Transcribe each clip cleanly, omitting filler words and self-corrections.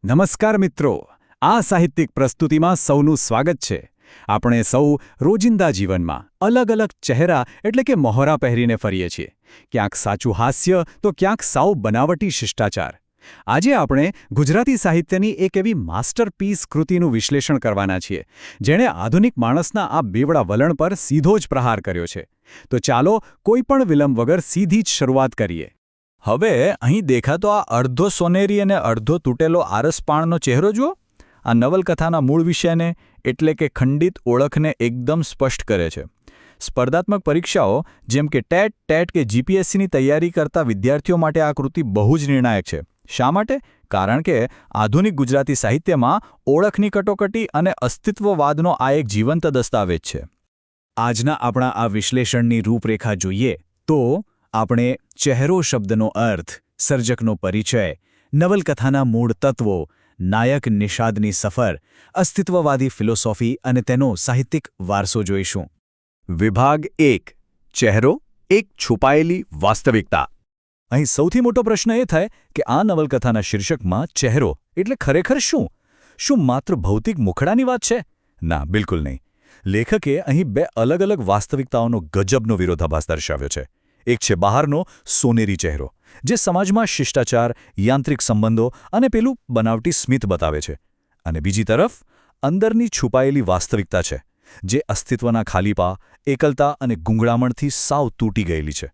નમસ્કાર મિત્રો, આ સાહિત્યિક પ્રસ્તુતિમાં સૌનું સ્વાગત છે. આપણે સૌ રોજિંદા જીવનમાં અલગ અલગ ચહેરા એટલે કે મહોરા પહેરીને ફરીએ છીએ. ક્યાંક સાચું હાસ્ય તો ક્યાંક સાવ બનાવટી શિષ્ટાચાર. આજે આપણે ગુજરાતી સાહિત્યની એક એવી માસ્ટરપીસ કૃતિનું વિશ્લેષણ કરવાના છીએ, જેણે આધુનિક માણસના આ બેવડા વલણ પર સીધો જ પ્રહાર કર્યો છે. તો ચાલો કોઈપણ વિલંબ વગર સીધી જ શરૂઆત કરીએ. હવે અહીં દેખાતો આ અડધો સોનેરી અને અડધો તૂટેલો આરસપાણનો ચહેરો જુઓ. આ નવલકથાના મૂળ વિષયને એટલે કે ખંડિત ઓળખને એકદમ સ્પષ્ટ કરે છે. સ્પર્ધાત્મક પરીક્ષાઓ જેમ કે ટેટ કે જીપીએસસીની તૈયારી કરતા વિદ્યાર્થીઓ માટે આ કૃતિ બહુ જ નિર્ણાયક છે. શા માટે? કારણ કે આધુનિક ગુજરાતી સાહિત્યમાં ઓળખની કટોકટી અને અસ્તિત્વવાદનો આ એક જીવંત દસ્તાવેજ છે. આજના આપણા આ વિશ્લેષણની રૂપરેખા જોઈએ તો આપણે ચહેરો શબ્દનો અર્થ, સર્જકનો પરિચય, નવલકથાના મૂળ તત્વો, નાયક નિષાદની સફર, અસ્તિત્વવાદી ફિલોસોફી અને તેનો સાહિત્યિક વારસો જોઈશું. વિભાગ 1. ચહેરો, એક છુપાયેલી વાસ્તવિકતા. અહીં સૌથી મોટો પ્રશ્ન એ થાય કે આ નવલકથાના શીર્ષકમાં ચહેરો એટલે ખરેખર શું? શું માત્ર ભૌતિક મુખડાની વાત છે? ના, બિલકુલ નહીં. લેખકે અહીં બે અલગ અલગ વાસ્તવિકતાઓનો ગજબનો વિરોધાભાસ દર્શાવ્યો છે. એક છે બહારનો સોનેરી ચહેરો, જે સમાજમાં શિષ્ટાચાર, યાંત્રિક સંબંધો અને પેલું બનાવટી સ્મિત બતાવે છે. અને બીજી તરફ અંદરની છુપાયેલી વાસ્તવિકતા છે, જે અસ્તિત્વના ખાલીપા, એકલતા અને ગૂંગળામણથી સાવ તૂટી ગયેલી છે.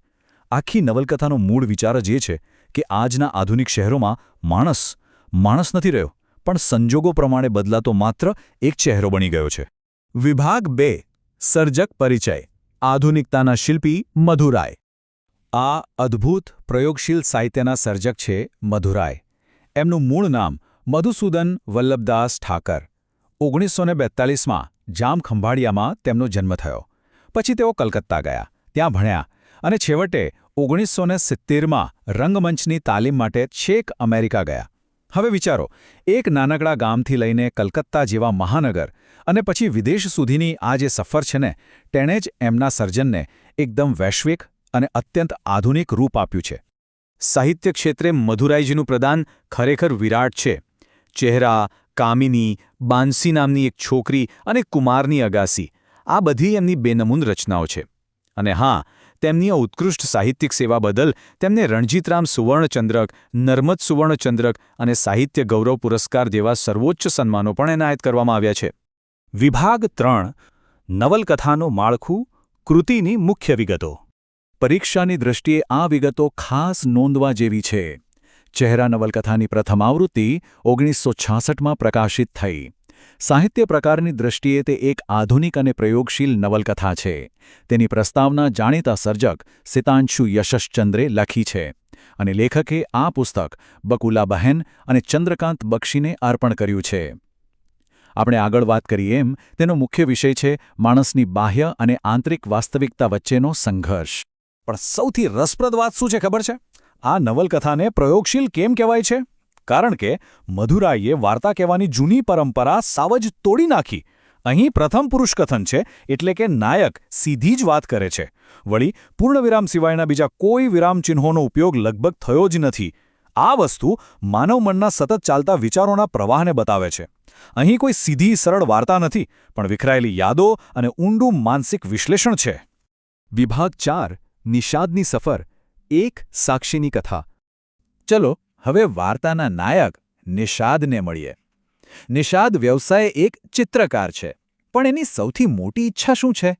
આખી નવલકથાનો મૂળ વિચાર જ એ છે કે આજના આધુનિક શહેરોમાં માણસ નથી રહ્યો, પણ સંજોગો પ્રમાણે બદલાતો માત્ર એક ચહેરો બની ગયો છે. વિભાગ 2. સર્જક પરિચય. આધુનિકતાના શિલ્પી મધુરાય. આ અદ્ભુત પ્રયોગશીલ સાહિત્યના સર્જક છે મધુરાય. એમનું મૂળ નામ મધુસૂદન વલ્લભદાસ ઠાકર. 1942માં જામખંભાળિયામાં તેમનો જન્મ થયો. પછી તેઓ કલકત્તા ગયા, ત્યાં ભણ્યા અને છેવટે 1970માં રંગમંચની તાલીમ માટે છેક અમેરિકા ગયા. હવે વિચારો, એક નાનકડા ગામથી લઈને કલકત્તા જેવા મહાનગર અને પછી વિદેશ સુધીની આ જે સફર છે ને, તેણે જ એમના સર્જનને એકદમ વૈશ્વિક અને અત્યંત આધુનિક રૂપ આપ્યું છે. સાહિત્ય ક્ષેત્રે મધુરાયજીનું પ્રદાન ખરેખર વિરાટ છે. ચહેરા, કામિની, બાંસી નામની એક છોકરી અને કુમારની અગાસી, આ બધી એમની બેનમૂન રચનાઓ છે. અને હા, તેમની ઉત્કૃષ્ટ સાહિત્યિક સેવા બદલ તેમને રણજીતરામ સુવર્ણચંદ્રક, નર્મદ સુવર્ણચંદ્રક અને સાહિત્ય ગૌરવ પુરસ્કાર જેવા સર્વોચ્ચ સન્માનો પણ એનાયત કરવામાં આવ્યા છે. વિભાગ 3. નવલકથાનું માળખું, કૃતિની મુખ્ય વિગતો. પરીક્ષાની દૃષ્ટિએ આ વિગતો ખાસ નોંધવા જેવી છે. ચહેરા નવલકથાની પ્રથમ આવૃત્તિ 1966માં પ્રકાશિત થઈ. સાહિત્ય પ્રકારની દૃષ્ટિએ તે એક આધુનિક અને પ્રયોગશીલ નવલકથા છે. તેની પ્રસ્તાવના જાણીતા સર્જક સિતાંશુ યશશ્ચંદ્રે લખી છે અને લેખકે આ પુસ્તક બકુલાબહેન અને ચંદ્રકાંત બક્ષીને અર્પણ કર્યું છે. આપણે આગળ વાત કરીએ એમ તેનો મુખ્ય વિષય છે માણસની બાહ્ય અને આંતરિક વાસ્તવિકતા વચ્ચેનો સંઘર્ષ. પણ સૌથી રસપ્રદ વાત શું છે ખબર છે? આ નવલકથાને પ્રયોગશીલ કેમ કહેવાય છે? કારણ કે મધુરાઈએ વાર્તા કહેવાની જૂની પરંપરા સાવ જ તોડી નાખી. અહીં પ્રથમ પુરુષ કથન છે, એટલે કે નાયક સીધી જ વાત કરે છે. વળી પૂર્ણવિરામ સિવાયના બીજા કોઈ વિરામચિહ્નોનો ઉપયોગ લગભગ થયો જ નથી. આ વસ્તુ માનવ મનના સતત ચાલતા વિચારોના પ્રવાહને બતાવે છે. અહીં કોઈ સીધી સરળ વાર્તા નથી, પણ વિખરાયેલી યાદો અને ઊંડું માનસિક વિશ્લેષણ છે. વિભાગ 4. નિષાદની સફર, એક સાક્ષીની કથા. ચલો હવે વાર્તાના નાયક નિષાદને મળીએ. નિષાદ વ્યવસાયે એક ચિત્રકાર છે, પણ એની સૌથી મોટી ઈચ્છા શું છે?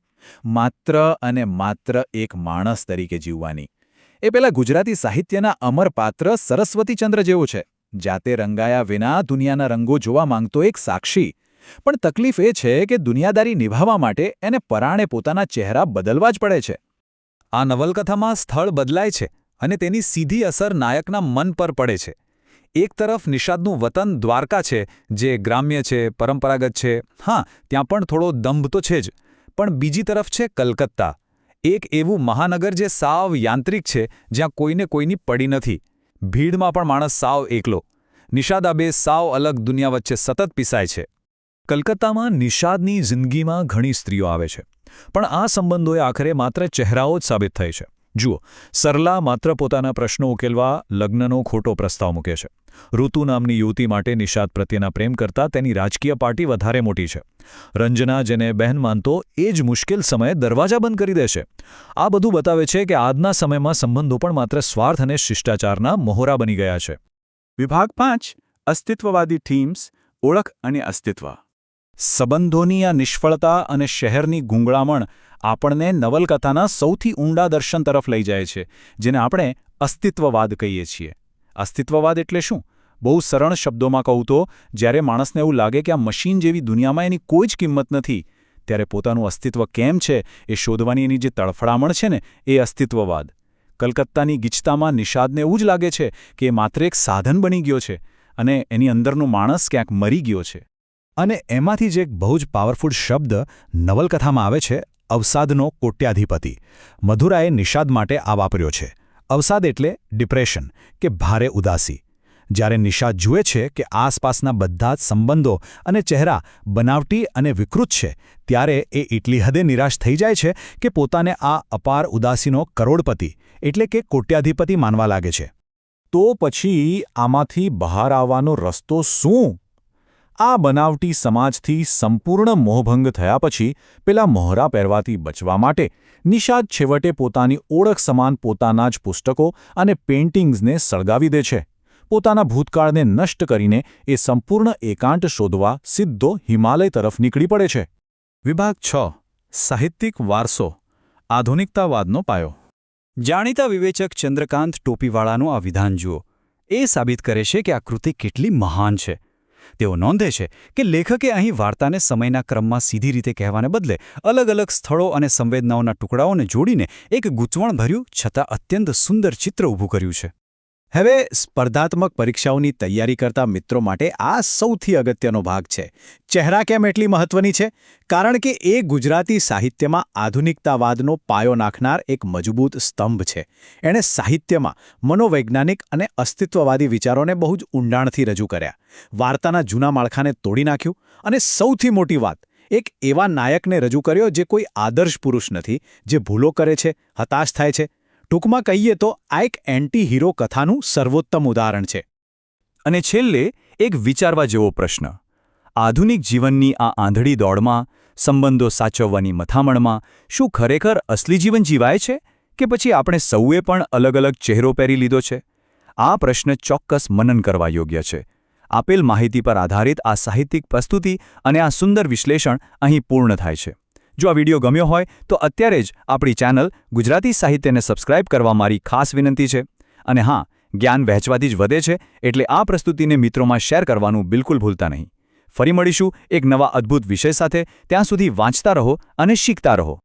માત્ર અને માત્ર એક માણસ તરીકે જીવવાની. એ પેલા ગુજરાતી સાહિત્યના અમર પાત્ર સરસ્વતીચંદ્ર જેવો છે, જાતે રંગાયા વિના દુનિયાના રંગો જોવા માંગતો એક સાક્ષી. પણ તકલીફ એ છે કે દુનિયાદારી નિભાવવા માટે એને પરાણે પોતાના ચહેરા બદલવા જ પડે છે. આ નવલકથામાં સ્થળ બદલાય છે અને તેની સીધી અસર નાયકના મન પર પડે છે. એક તરફ નિષાદનું વતન દ્વારકા છે, જે ગ્રામ્ય છે, પરંપરાગત છે. હા, ત્યાં પણ થોડો દંભ તો છે જ. પણ બીજી તરફ છે કલકત્તા, એક એવું મહાનગર જે સાવ યાંત્રિક છે, જ્યાં કોઈને કોઈની પડી નથી. ભીડમાં પણ માણસ સાવ એકલો. નિષાદ આ બે સાવ અલગ દુનિયા વચ્ચે સતત પીસાય છે. કલકત્તામાં નિષાદની જિંદગીમાં ઘણી સ્ત્રીઓ આવે છે, પણ આ સંબંધોએ આખરે માત્ર ચહેરાઓ જ સાબિત થાય છે. જુઓ, સરલા માત્ર પોતાના પ્રશ્નો ઉકેલવા લગ્નનો ખોટો પ્રસ્તાવ મૂકે છે. ઋતુ નામની યુવતી માટે નિષાદ પ્રત્યેના પ્રેમ કરતાં તેની રાજકીય પાર્ટી વધારે મોટી છે. રંજના, જેને બહેન માનતો, એ જ મુશ્કેલ સમયે દરવાજા બંધ કરી દે છે. આ બધું બતાવે છે કે આજના સમયમાં સંબંધો પણ માત્ર સ્વાર્થ અને શિષ્ટાચારના મોહરા બની ગયા છે. વિભાગ 5 અસ્તિત્વવાદી થીમ્સ, ઓળખ અને અસ્તિત્વ. સંબંધોની આ નિષ્ફળતા અને શહેરની ગૂંગળામણ આપણને નવલકથાના સૌથી ઊંડા દર્શન તરફ લઈ જાય છે, જેને આપણે અસ્તિત્વવાદ કહીએ છીએ. અસ્તિત્વવાદ એટલે શું? બહુ સરળ શબ્દોમાં કહું તો, જ્યારે માણસને એવું લાગે કે આ મશીન જેવી દુનિયામાં એની કોઈ જ કિંમત નથી, ત્યારે પોતાનું અસ્તિત્વ કેમ છે એ શોધવાની એની જે તડફડામણ છે ને, એ અસ્તિત્વવાદ. કલકત્તાની ગીચતામાં નિષાદને એવું જ લાગે છે કે એ માત્ર એક સાધન બની ગયો છે અને એની અંદરનો માણસ ક્યાંક મરી ગયો છે. અને એમાંથી જ એક બહુ જ પાવરફુલ શબ્દ નવલકથામાં આવે છે, અવસાદનો કોટ્યાધિપતિ. મધુરાએ નિષાદ માટે આ વાપર્યો છે. અવસાદ એટલે ડિપ્રેશન કે ભારે ઉદાસી. જ્યારે નિષાદ જુએ છે કે આસપાસના બધા જ સંબંધો અને ચહેરા બનાવટી અને વિકૃત છે, ત્યારે એ એટલી હદે નિરાશ થઈ જાય છે કે પોતાને આ અપાર ઉદાસીનો કરોડપતિ એટલે કે કોટ્યાધિપતિ માનવા લાગે છે. તો પછી આમાંથી બહાર આવવાનો રસ્તો શું? આ બનાવટી સમાજથી સંપૂર્ણ મોહભંગ થયા પછી પેલા મોહરા પહેરવાથી બચવા માટે નિષાદ છેવટે પોતાની ઓળખ સમાન પોતાના જ પુસ્તકો અને પેઇન્ટિંગ્સને સળગાવી દે છે. પોતાના ભૂતકાળને નષ્ટ કરીને એ સંપૂર્ણ એકાંત શોધવા સીધો હિમાલય તરફ નીકળી પડે છે. વિભાગ 6 સાહિત્યિક વારસો, આધુનિકતાવાદનો પાયો. જાણીતા વિવેચક ચંદ્રકાંત ટોપીવાળાનું આ વિધાન જુઓ. એ સાબિત કરે છે કે આ કૃતિ કેટલી મહાન છે. તેઓ નોંધે છે કે લેખકે અહીં વાર્તાને સમયના ક્રમમાં સીધી રીતે કહેવાને બદલે અલગ અલગ સ્થળો અને સંવેદનાઓના ટુકડાઓને જોડીને એક ગૂંચવણભર્યું છતાં અત્યંત સુંદર ચિત્ર ઊભું કર્યું છે. હવે સ્પર્ધાત્મક પરીક્ષાઓની તૈયારી કરતા મિત્રો માટે આ સૌથી અગત્યનો ભાગ છે. ચહેરા કેમ એટલી મહત્વની છે? કારણ કે એ ગુજરાતી સાહિત્યમાં આધુનિકતાવાદનો પાયો નાખનાર એક મજબૂત સ્તંભ છે. એણે સાહિત્યમાં મનોવૈજ્ઞાનિક અને અસ્તિત્વવાદી વિચારોને બહુ જ ઊંડાણથી રજૂ કર્યા. વાર્તાના જૂના માળખાને તોડી નાખ્યું અને સૌથી મોટી વાત, એક એવા નાયકને રજૂ કર્યો જે કોઈ આદર્શ પુરુષ નથી, જે ભૂલો કરે છે, હતાશ થાય છે. ટૂંકમાં કહીએ તો આ એક એન્ટી હીરો કથાનું સર્વોત્તમ ઉદાહરણ છે. અને છેલ્લે એક વિચારવા જેવો પ્રશ્ન. આધુનિક જીવનની આ આંધળી દોડમાં, સંબંધો સાચવવાની મથામણમાં શું ખરેખર અસલી જીવન જીવાય છે કે પછી આપણે સૌએ પણ અલગ અલગ ચહેરો પહેરી લીધો છે? આ પ્રશ્ન ચોક્કસ મનન કરવા યોગ્ય છે. આપેલ માહિતી પર આધારિત આ સાહિત્યિક પ્રસ્તુતિ અને આ સુંદર વિશ્લેષણ અહીં પૂર્ણ થાય છે. જો આ વિડીયો ગમ્યો હોય તો અત્યારે જ આપણી ચેનલ ગુજરાતી સાહિત્યને સબસ્ક્રાઇબ કરવા મારી ખાસ વિનંતી છે. અને હા, જ્ઞાન વહેંચવાથી જ વધે છે, એટલે આ પ્રસ્તુતિને મિત્રોમાં શેર કરવાનું બિલકુલ ભૂલતા નહીં. ફરી મળીશું એક નવા અદ્ભુત વિષય સાથે. ત્યાં સુધી વાંચતા રહો અને શીખતા રહો.